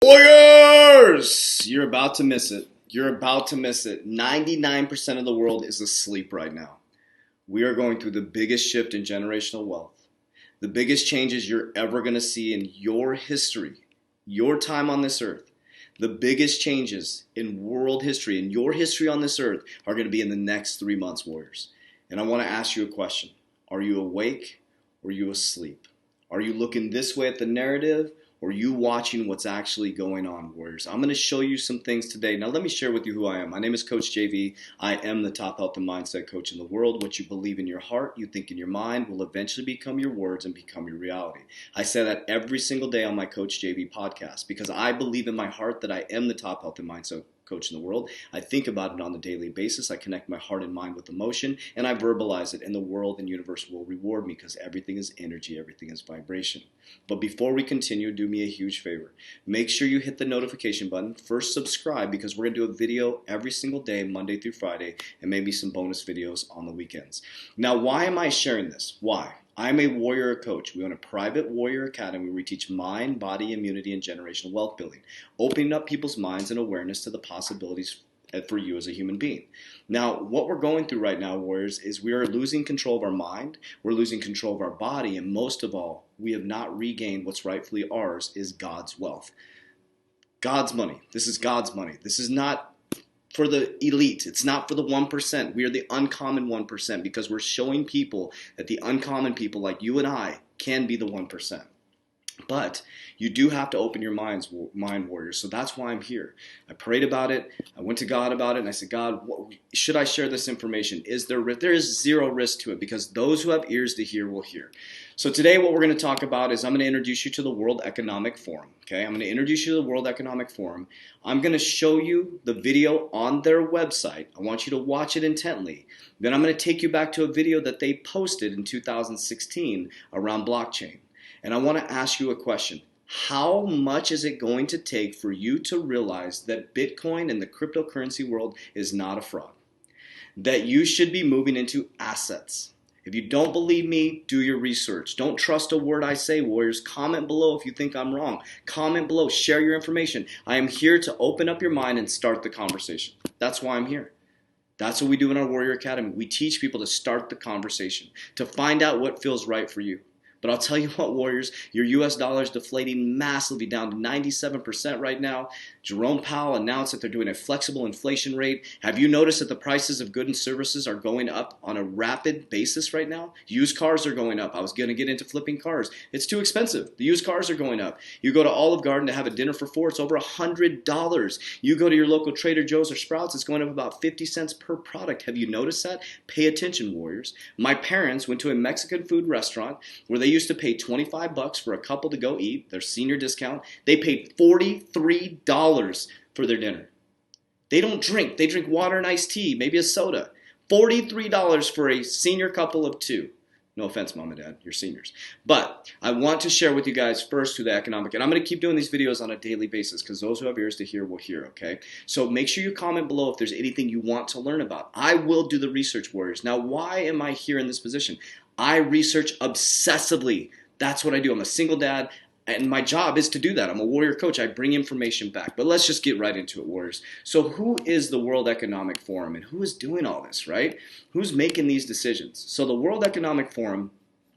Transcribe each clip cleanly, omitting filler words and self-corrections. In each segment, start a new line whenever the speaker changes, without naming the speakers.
Warriors! You're about to miss it. You're about to miss it. 99% of the world is asleep right now. We are going through the biggest shift in generational wealth, the biggest changes you're ever going to see in your history, your time on this earth. The biggest changes in world history, in your history on this earth, are going to be in the next 3 months, Warriors. And I want to ask you a question. Are you awake or are you asleep? Are you looking this way at the narrative? Or are you watching what's actually going on, Warriors? I'm going to show you some things today. Now, let me share with you who I am. My name is Coach JV. I am the top health and mindset coach in the world. What you believe in your heart, you think in your mind, will eventually become your words and become your reality. I say that every single day on my Coach JV podcast because I believe in my heart that I am the top health and mindset coach in the world. I think about it on a daily basis. I connect my heart and mind with emotion, and I verbalize it, and the world and universe will reward me because everything is energy, everything is vibration. But before we continue, do me a huge favor. Make sure you hit the notification button. First, subscribe because we're going to do a video every single day, Monday through Friday, and maybe some bonus videos on the weekends. Now, why am I sharing this? Why? I'm a warrior coach. We own a private warrior academy where we teach mind, body, immunity, and generational wealth building, opening up people's minds and awareness to the possibilities for you as a human being. Now, what we're going through right now, Warriors, is we are losing control of our mind, we're losing control of our body, and most of all, we have not regained what's rightfully ours, is God's wealth. God's money. This is God's money. This is not for the elite. It's not for the 1%. We are the uncommon 1% because we're showing people that the uncommon people like you and I can be the 1%. But you do have to open your mind, Warriors. So that's why I'm here. I prayed about it. I went to God about it, and I said, God, should I share this information? Is there risk? There is zero risk to it because those who have ears to hear will hear. So today what we're going to talk about is I'm going to introduce you to the World Economic Forum. Okay, I'm going to introduce you to the World Economic Forum. I'm going to show you the video on their website. I want you to watch it intently. Then I'm going to take you back to a video that they posted in 2016 around blockchain. And I want to ask you a question. How much is it going to take for you to realize that Bitcoin and the cryptocurrency world is not a fraud? That you should be moving into assets. If you don't believe me, do your research. Don't trust a word I say, Warriors. Comment below if you think I'm wrong. Comment below. Share your information. I am here to open up your mind and start the conversation. That's why I'm here. That's what we do in our Warrior Academy. We teach people to start the conversation, to find out what feels right for you. But I'll tell you what, Warriors, your US dollar is deflating massively down to 97% right now. Jerome Powell announced that they're doing a flexible inflation rate. Have you noticed that the prices of goods and services are going up on a rapid basis right now? Used cars are going up. I was going to get into flipping cars. It's too expensive. The used cars are going up. You go to Olive Garden to have a dinner for $4, it's over $100. You go to your local Trader Joe's or Sprouts, it's going up about 50 cents per product. Have you noticed that? Pay attention, Warriors. My parents went to a Mexican food restaurant where they used to pay $25 for a couple to go eat, their senior discount. They paid $43 for their dinner. They don't drink. They drink water and iced tea, maybe a soda. $43 for a senior couple of two. No offense, Mom and Dad, you're seniors. But I want to share with you guys first who the economic, and I'm going to keep doing these videos on a daily basis because those who have ears to hear will hear, okay? So make sure you comment below if there's anything you want to learn about. I will do the research, Warriors. Now, why am I here in this position? I research obsessively. That's what I do. I'm a single dad, and my job is to do that. I'm a warrior coach. I bring information back. But let's just get right into it, Warriors. So who is the World Economic Forum, and who is doing all this, right? Who's making these decisions? So the World Economic Forum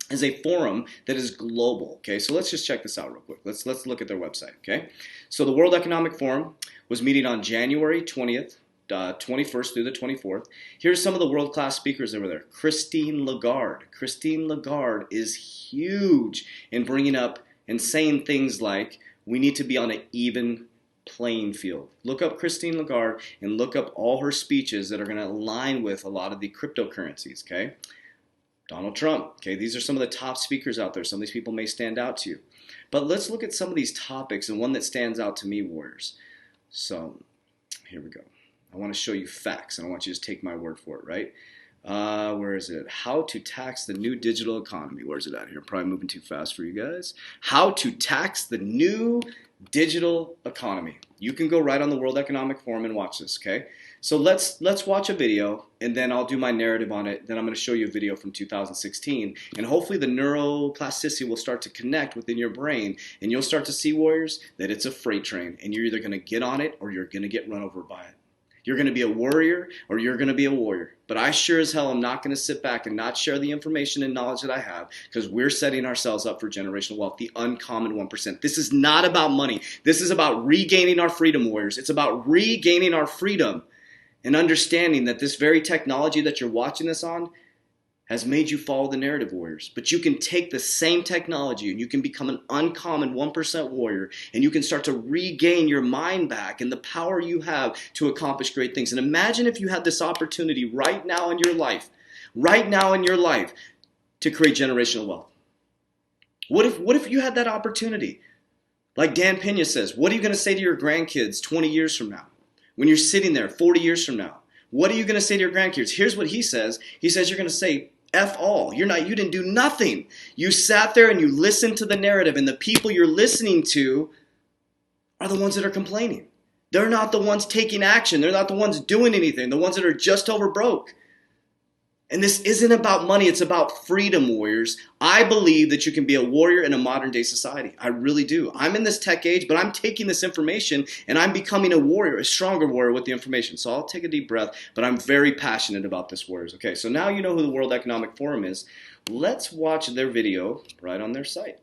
is a forum that is global, okay? So let's just check this out real quick. Let's look at their website, okay? So the World Economic Forum was meeting on January 20th, 21st through the 24th. Here's some of the world-class speakers over there. Christine Lagarde. Christine Lagarde is huge in bringing up and saying things like, we need to be on an even playing field. Look up Christine Lagarde and look up all her speeches that are going to align with a lot of the cryptocurrencies, okay? Donald Trump, okay? These are some of the top speakers out there. Some of these people may stand out to you. But let's look at some of these topics, and one that stands out to me, Warriors. So, here we go. I want to show you facts, and I want you to just take my word for it, right? Where is it? How to tax the new digital economy. Where's it at here? I'm probably moving too fast for you guys. How to tax the new Digital economy. You can go right on the World Economic Forum and watch this, okay? So let's watch a video, and then I'll do my narrative on it. Then I'm going to show you a video from 2016, and hopefully the neuroplasticity will start to connect within your brain, and you'll start to see, warriors, that it's a freight train, and you're either going to get on it or you're going to get run over by it. You're going to be a warrior or you're going to be a warrior. But I sure as hell am not going to sit back and not share the information and knowledge that I have, because we're setting ourselves up for generational wealth, the uncommon 1%. This is not about money. This is about regaining our freedom, warriors. It's about regaining our freedom and understanding that this very technology that you're watching this on has made you follow the narrative, warriors. But you can take the same technology and you can become an uncommon 1% warrior, and you can start to regain your mind back and the power you have to accomplish great things. And imagine if you had this opportunity right now in your life, to create generational wealth. What if you had that opportunity? Like Dan Pena says, what are you going to say to your grandkids 20 years from now? When you're sitting there 40 years from now? What are you going to say to your grandkids? Here's what he says. He says you're going to say, F all. You didn't do nothing. You sat there and you listened to the narrative, and the people you're listening to are the ones that are complaining. They're not the ones taking action. They're not the ones doing anything. The ones that are just over broke. And this isn't about money. It's about freedom, warriors. I believe that you can be a warrior in a modern day society. I really do. I'm in this tech age, but I'm taking this information and I'm becoming a warrior, a stronger warrior with the information. So I'll take a deep breath, but I'm very passionate about this, warriors. Okay, so now you know who the World Economic Forum is. Let's watch their video right on their site.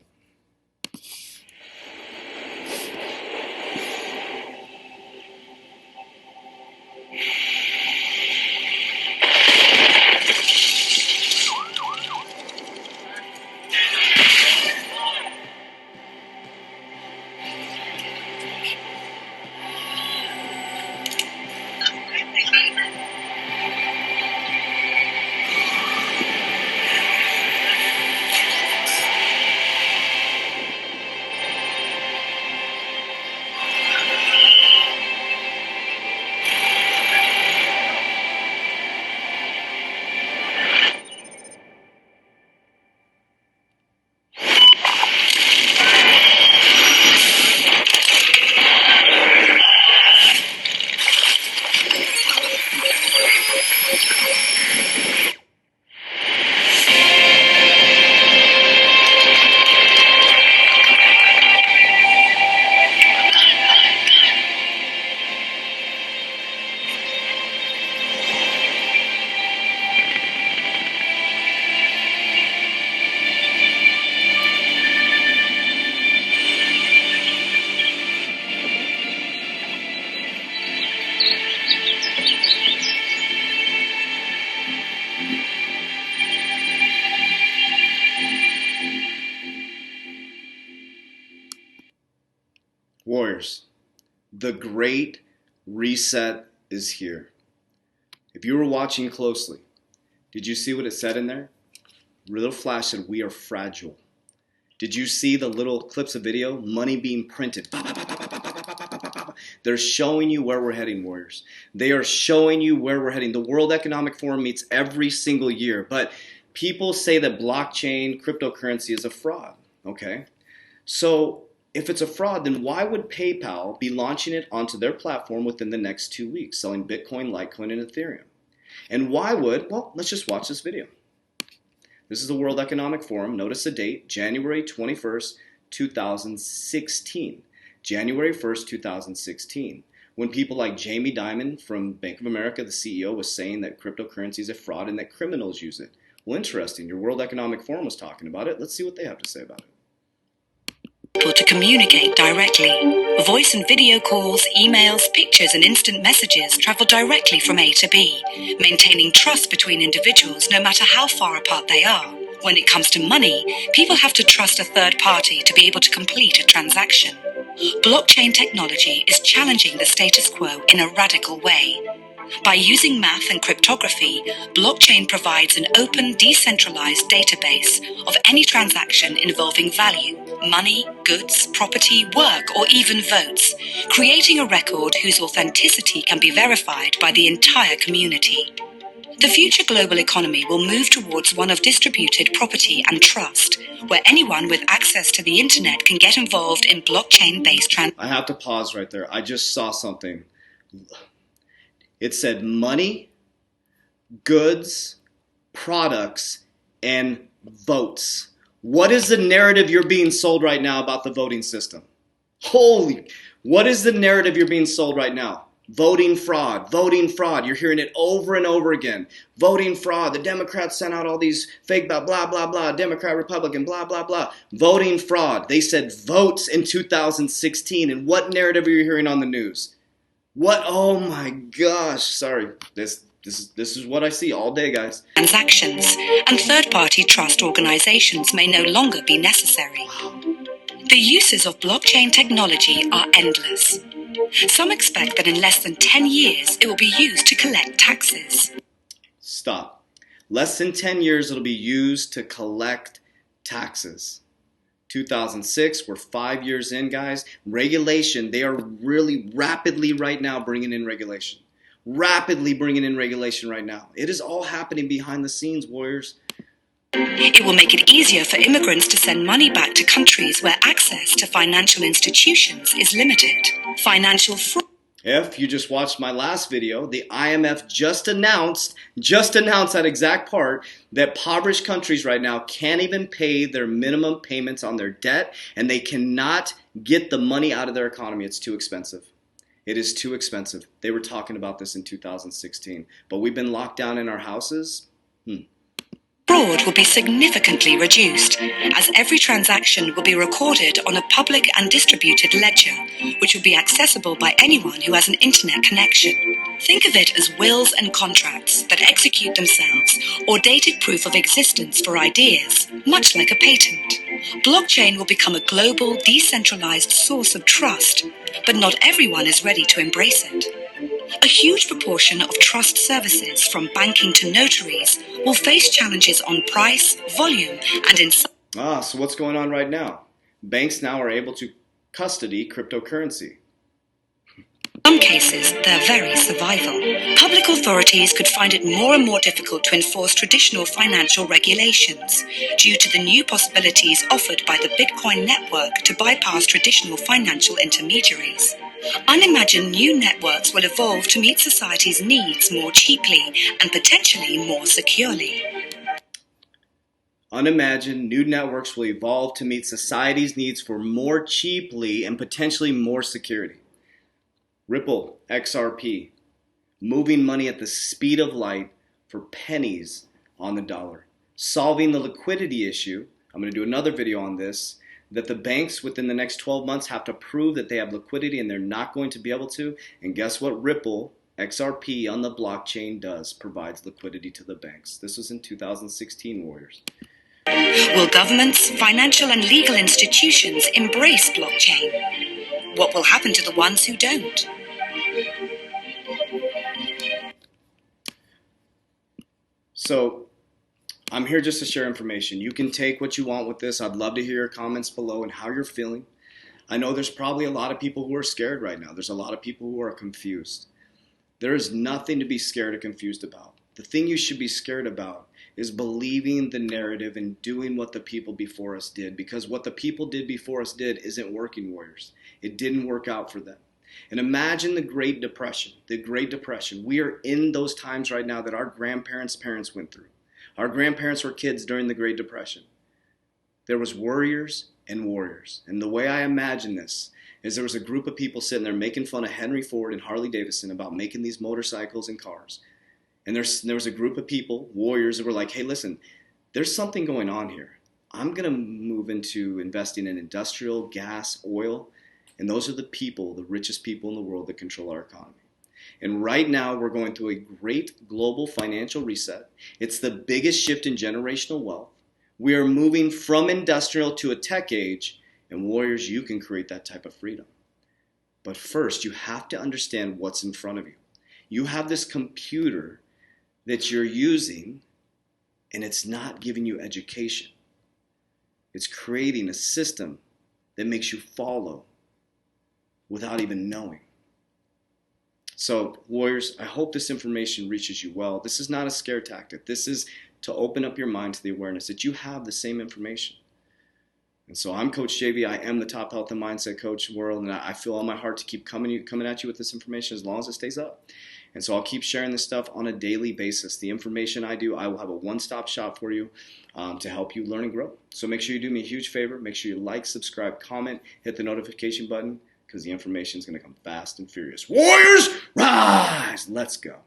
Warriors, the Great Reset is here. If you were watching closely, did you see what it said in there? Little flash said, we are fragile. Did you see the little clips of video? Money being printed. They're showing you where we're heading, warriors. They are showing you where we're heading. The World Economic Forum meets every single year, but people say that blockchain, cryptocurrency is a fraud, okay? So if it's a fraud, then why would PayPal be launching it onto their platform within the next 2 weeks, selling Bitcoin, Litecoin, and Ethereum? And why would, well, let's just watch this video. This is the World Economic Forum. Notice the date, January 21st, 2016. January 1st, 2016. When people like Jamie Dimon from Bank of America, the CEO, was saying that cryptocurrency is a fraud and that criminals use it. Well, interesting. Your World Economic Forum was talking about it. Let's see what they have to say about it.
To communicate directly. Voice and video calls, emails, pictures, and instant messages travel directly from A to B, maintaining trust between individuals no matter how far apart they are. When it comes to money, people have to trust a third party to be able to complete a transaction. Blockchain technology is challenging the status quo in a radical way. By using math and cryptography, blockchain provides an open, decentralized database of any transaction involving value, money, goods, property, work, or even votes, creating a record whose authenticity can be verified by the entire community. The future global economy will move towards one of distributed property and trust, where anyone with access to the internet can get involved in blockchain-based transactions.
I have to pause right there. I just saw something. It said money, goods, products, and votes. What is the narrative you're being sold right now about the voting system? What is the narrative you're being sold right now? Voting fraud, voting fraud. You're hearing it over and over again. Voting fraud. The Democrats sent out all these fake blah, blah, blah, Democrat, Republican, blah, blah, blah. Voting fraud. They said votes in 2016. And what narrative are you hearing on the news? What? Oh my gosh. Sorry. This is what I see all day, guys.
Transactions and third-party trust organizations may no longer be necessary. The uses of blockchain technology are endless. Some expect that in less than 10 years, it will be used to collect taxes.
Stop. Less than 10 years, it'll be used to collect taxes. 2006, we're 5 years in, guys. Regulation, they are really rapidly right now bringing in regulation. Rapidly bringing in regulation right now. It is all happening behind the scenes, warriors.
It will make it easier for immigrants to send money back to countries where access to financial institutions is limited. Financial fraud.
If you just watched my last video, the IMF just announced that exact part, that impoverished countries right now can't even pay their minimum payments on their debt, and they cannot get the money out of their economy. It's too expensive. It is too expensive. They were talking about this in 2016, but we've been locked down in our houses.
Fraud will be significantly reduced, as every transaction will be recorded on a public and distributed ledger, which will be accessible by anyone who has an internet connection. Think of it as wills and contracts that execute themselves, or dated proof of existence for ideas, much like a patent. Blockchain will become a global, decentralized source of trust, but not everyone is ready to embrace it. A huge proportion of trust services, from banking to notaries, will face challenges on price, volume, and in
So what's going on right now? Banks now are able to custody cryptocurrency.
some cases, their very survival. Public authorities could find it more and more difficult to enforce traditional financial regulations due to the new possibilities offered by the Bitcoin network to bypass traditional financial intermediaries. Unimagined new networks will evolve to meet society's needs more cheaply and potentially more securely.
Unimagined new networks will evolve to meet society's needs for more cheaply and potentially more security. Ripple, XRP, moving money at the speed of light for pennies on the dollar. Solving the liquidity issue. I'm going to do another video on this, that the banks within the next 12 months have to prove that they have liquidity, and they're not going to be able to. And guess what Ripple, XRP on the blockchain does? Provides liquidity to the banks. This was in 2016, warriors.
Will governments, financial and legal institutions embrace blockchain? What will happen to the ones who don't?
So, I'm here just to share information. You can take what you want with this. I'd love to hear your comments below and how you're feeling. I know there's probably a lot of people who are scared right now. There's a lot of people who are confused. There is nothing to be scared or confused about. The thing you should be scared about is believing the narrative and doing what the people before us did, because what the people did before us did isn't working, warriors. It didn't work out for them. And imagine the Great Depression. The Great Depression. We are in those times right now that our grandparents' parents went through. Our grandparents were kids during the Great Depression. There was worriers and warriors. And the way I imagine this is there was a group of people sitting there making fun of Henry Ford and Harley Davidson about making these motorcycles and cars. And there was a group of people, warriors, that were like, hey, listen, there's something going on here. I'm going to move into investing in industrial, gas, oil. And those are the people, the richest people in the world that control our economy. And right now, we're going through a great global financial reset. It's the biggest shift in generational wealth. We are moving from industrial to a tech age. And warriors, you can create that type of freedom. But first, you have to understand what's in front of you. You have this computer that you're using, and it's not giving you education. It's creating a system that makes you follow without even knowing. So, Warriors, I hope this information reaches you well. This is not a scare tactic. This is to open up your mind to the awareness that you have the same information. And so I'm Coach JV. I am the top health and mindset coach in the world, and I feel on my heart to keep coming at you with this information as long as it stays up. And so I'll keep sharing this stuff on a daily basis. The information I do, I will have a one-stop shop for you to help you learn and grow. So make sure you do me a huge favor. Make sure you like, subscribe, comment, hit the notification button, because the information is going to come fast and furious. Warriors, rise! Let's go.